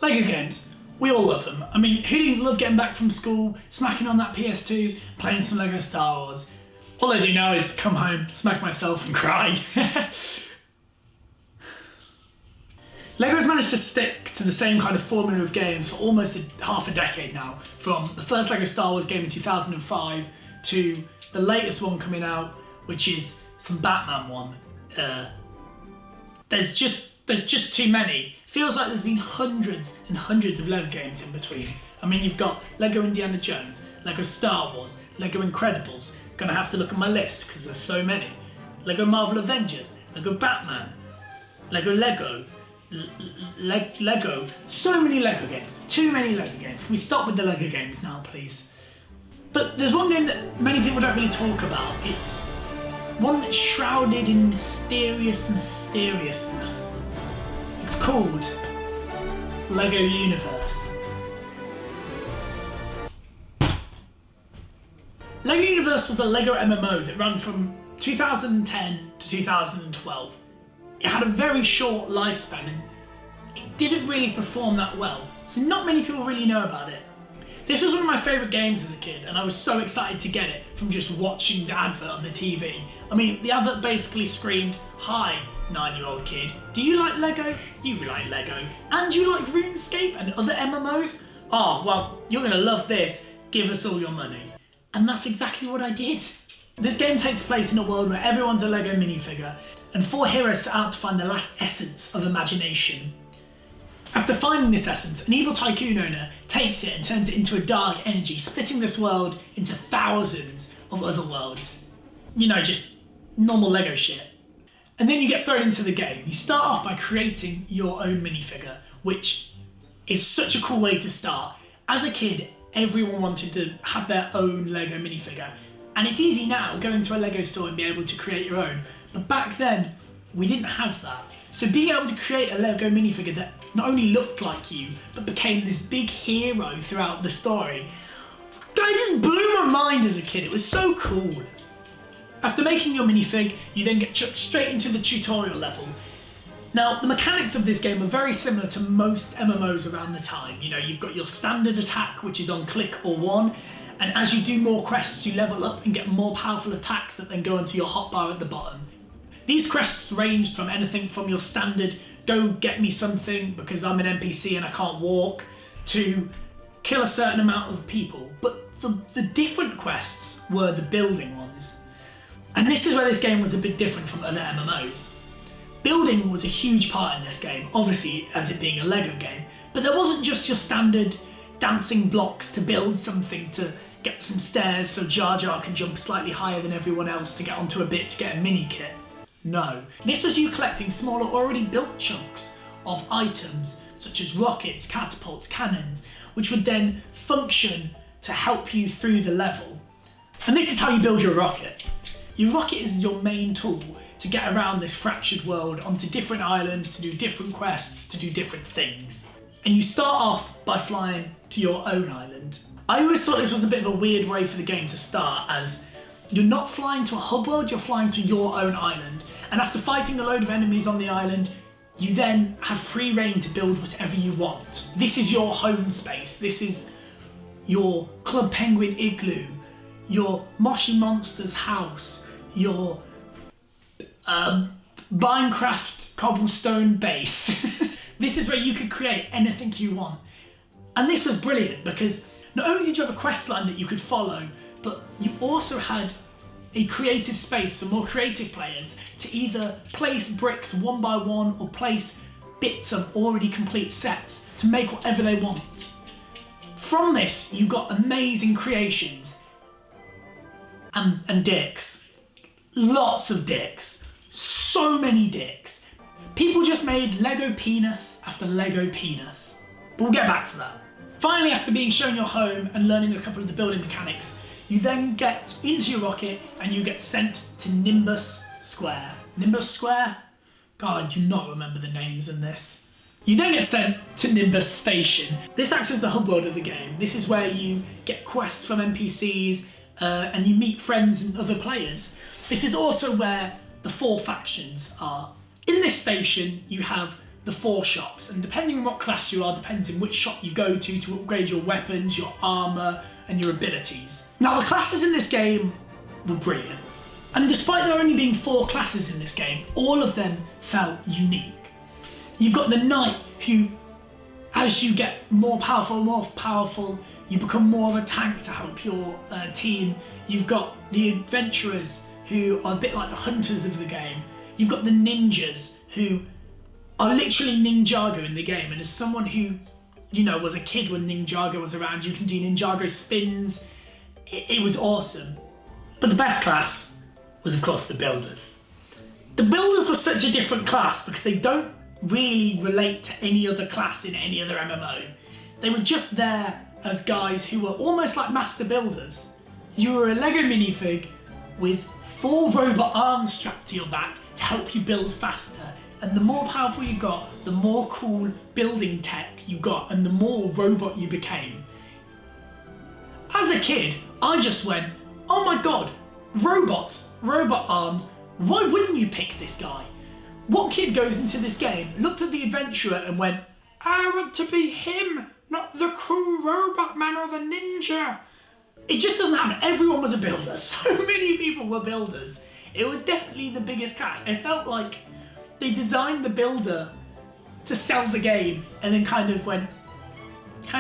Lego games, we all love them. I mean, who didn't love getting back from school, smacking on that PS2, playing some Lego Star Wars? All I do now is come home, smack myself and cry. Lego has managed to stick to the same kind of formula of games for almost half a decade now, from the first Lego Star Wars game in 2005 to the latest one coming out, which is some Batman one. There's just too many. Feels like there's been hundreds and hundreds of Lego games in between. I mean, you've got Lego Indiana Jones, Lego Star Wars, Lego Incredibles. Gonna have to look at my list because there's so many. Lego Marvel Avengers, Lego Batman, Lego Lego. So many Lego games. Too many Lego games. Can we stop with the Lego games now, please? But there's one game that many people don't really talk about. It's one that's shrouded in mysteriousness. It's called Lego Universe. Lego Universe was a Lego MMO that ran from 2010 to 2012. It had a very short lifespan and it didn't really perform that well, so not many people really know about it. This was one of my favourite games as a kid and I was so excited to get it from just watching the advert on the TV. I mean, the advert basically screamed, "Hi, 9-year-old kid, do you like Lego? You like Lego. And you like RuneScape and other MMOs? Oh, well, you're gonna love this. Give us all your money." And that's exactly what I did. This game takes place in a world where everyone's a Lego minifigure and 4 heroes set out to find the last essence of imagination. After finding this essence, an evil tycoon owner takes it and turns it into a dark energy, splitting this world into thousands of other worlds. You know, just normal Lego shit. And then you get thrown into the game. You start off by creating your own minifigure, which is such a cool way to start. As a kid, everyone wanted to have their own Lego minifigure. And it's easy now, go into a Lego store and be able to create your own. But back then, we didn't have that. So being able to create a Lego minifigure that not only looked like you, but became this big hero throughout the story, that just blew my mind as a kid. It was so cool. After making your minifig, you then get chucked straight into the tutorial level. Now, the mechanics of this game are very similar to most MMOs around the time. You know, you've got your standard attack, which is on click or 1, and as you do more quests, you level up and get more powerful attacks that then go into your hotbar at the bottom. These quests ranged from anything from your standard, go get me something because I'm an NPC and I can't walk, to kill a certain amount of people. But the different quests were the building ones. And this is where this game was a bit different from other MMOs. Building was a huge part in this game, obviously as it being a Lego game, but there wasn't just your standard dancing blocks to build something, to get some stairs so Jar Jar can jump slightly higher than everyone else to get onto a bit to get a mini kit. No, this was you collecting smaller already built chunks of items such as rockets, catapults, cannons, which would then function to help you through the level. And this is how you build your rocket. Your rocket is your main tool to get around this fractured world onto different islands, to do different quests, to do different things. And you start off by flying to your own island. I always thought this was a bit of a weird way for the game to start, as you're not flying to a hub world, you're flying to your own island. And after fighting a load of enemies on the island, you then have free reign to build whatever you want. This is your home space. This is your Club Penguin igloo, your Moshi Monsters house, your Minecraft cobblestone base. This is where you could create anything you want. And this was brilliant because not only did you have a quest line that you could follow, but you also had a creative space for more creative players to either place bricks one by one or place bits of already complete sets to make whatever they want. From this, you got amazing creations and dicks. Lots of dicks. So many dicks. People just made Lego penis after Lego penis. But we'll get back to that. Finally, after being shown your home and learning a couple of the building mechanics, you then get into your rocket and you get sent to Nimbus Square. Nimbus Square? God, I do not remember the names in this. You then get sent to Nimbus Station. This acts as the hub world of the game. This is where you get quests from NPCs and you meet friends and other players. This is also where the 4 factions are. In this station, you have the 4 shops, and depending on what class you are, depends on which shop you go to upgrade your weapons, your armour, and your abilities. Now, the classes in this game were brilliant. And despite there only being 4 classes in this game, all of them felt unique. You've got the Knight, who, as you get more powerful, you become more of a tank to help your team. You've got the Adventurers, who are a bit like the hunters of the game. You've got the Ninjas, who are literally Ninjago in the game. And as someone who, you know, was a kid when Ninjago was around, you can do Ninjago spins. It was awesome. But the best class was, of course, the Builders. The Builders were such a different class because they don't really relate to any other class in any other MMO. They were just there as guys who were almost like master builders. You were a Lego minifig with 4 robot arms strapped to your back to help you build faster. And the more powerful you got, the more cool building tech you got and the more robot you became. As a kid, I just went, oh my god, robots, robot arms, why wouldn't you pick this guy? What kid goes into this game, looked at the Adventurer and went, I want to be him, not the cool robot man or the ninja. It just doesn't happen. Everyone was a builder. So many people were builders. It was definitely the biggest class. It felt like they designed the builder to sell the game and then kind of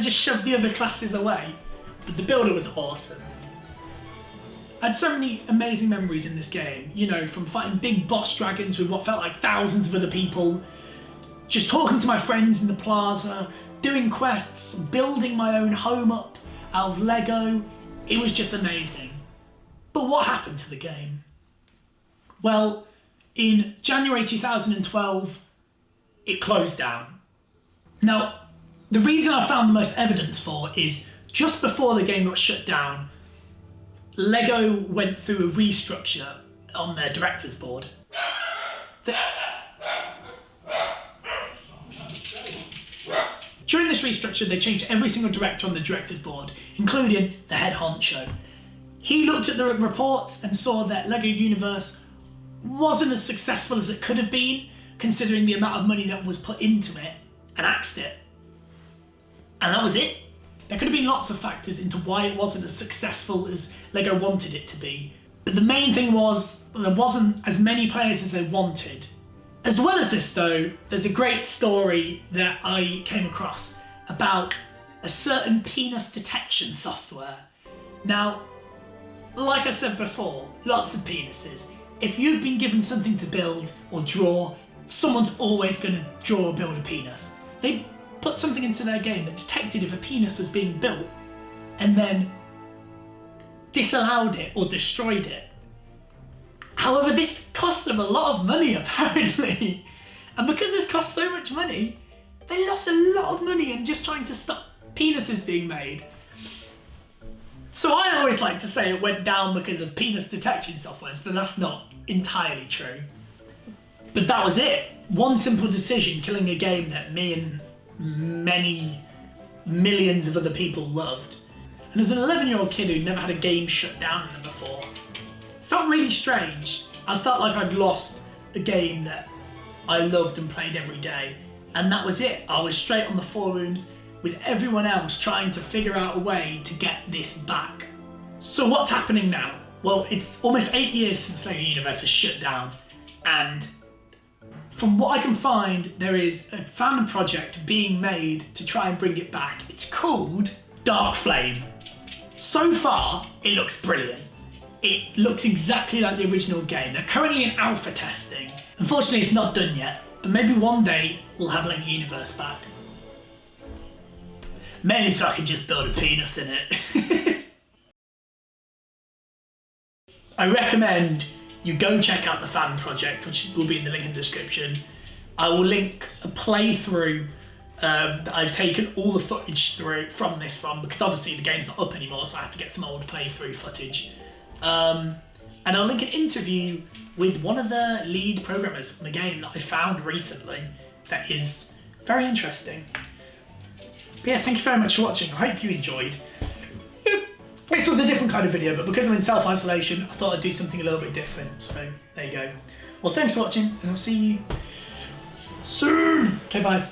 just shoved the other classes away. But the builder was awesome. I had so many amazing memories in this game, you know, from fighting big boss dragons with what felt like thousands of other people, just talking to my friends in the plaza, doing quests, building my own home up out of Lego. It was just amazing. But what happened to the game? Well, in January 2012, it closed down. Now, the reason I found the most evidence for is just before the game got shut down, Lego went through a restructure on their directors board. During this restructure, they changed every single director on the directors board, including the head honcho. He looked at the reports and saw that Lego Universe wasn't as successful as it could have been, considering the amount of money that was put into it, and axed it. And that was it. There could have been lots of factors into why it wasn't as successful as Lego wanted it to be. But the main thing was there wasn't as many players as they wanted. As well as this though, there's a great story that I came across about a certain penis detection software. Now, like I said before, lots of penises. If you've been given something to build or draw, someone's always going to draw or build a penis. They put something into their game that detected if a penis was being built and then disallowed it or destroyed it. However, this cost them a lot of money apparently. And because this cost so much money, they lost a lot of money in just trying to stop penises being made. So I always like to say it went down because of penis detection softwares, but that's not entirely true. But that was it. One simple decision killing a game that me and many millions of other people loved. And as an 11-year-old kid who'd never had a game shut down in them before, it felt really strange. I felt like I'd lost a game that I loved and played every day. And that was it. I was straight on the forums with everyone else trying to figure out a way to get this back. So what's happening now? Well, it's almost 8 years since Lego Universe has shut down, and from what I can find, there is a fan project being made to try and bring it back. It's called Dark Flame. So far, it looks brilliant. It looks exactly like the original game. They're currently in alpha testing. Unfortunately, it's not done yet, but maybe one day we'll have Lego Universe back. Mainly so I can just build a penis in it. I recommend you go check out the fan project, which will be in the link in the description. I will link a playthrough that I've taken all the footage from this because obviously the game's not up anymore, so I had to get some old playthrough footage. And I'll link an interview with one of the lead programmers in the game that I found recently that is very interesting. But yeah, thank you very much for watching. I hope you enjoyed. This was a different kind of video, but because I'm in self-isolation, I thought I'd do something a little bit different. So there you go. Well, thanks for watching, and I'll see you soon. Okay, bye.